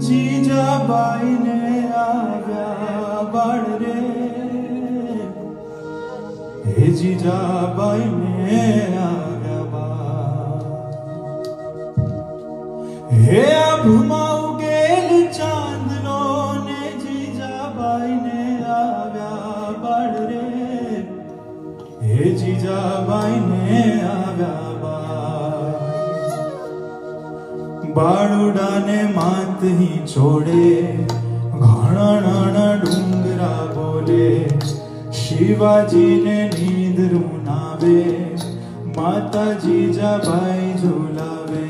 જીજાબાઈને આવ્યા બાળ રે, હે જીજાબાઈને આવ્યા બાળ, હે આભમાં ઉગેલ ચાંદલો ને જીજાબાઈને આવ્યા બાળ રે, હે જીજાબાઈને આવ્યા બાળ, બાળુડાને માતહી છોડે ઘણા ડુંગરા બોલે, શિવાજીને નીંદરું નાવે, માતા જીજાબાઈ ઝુલાવે.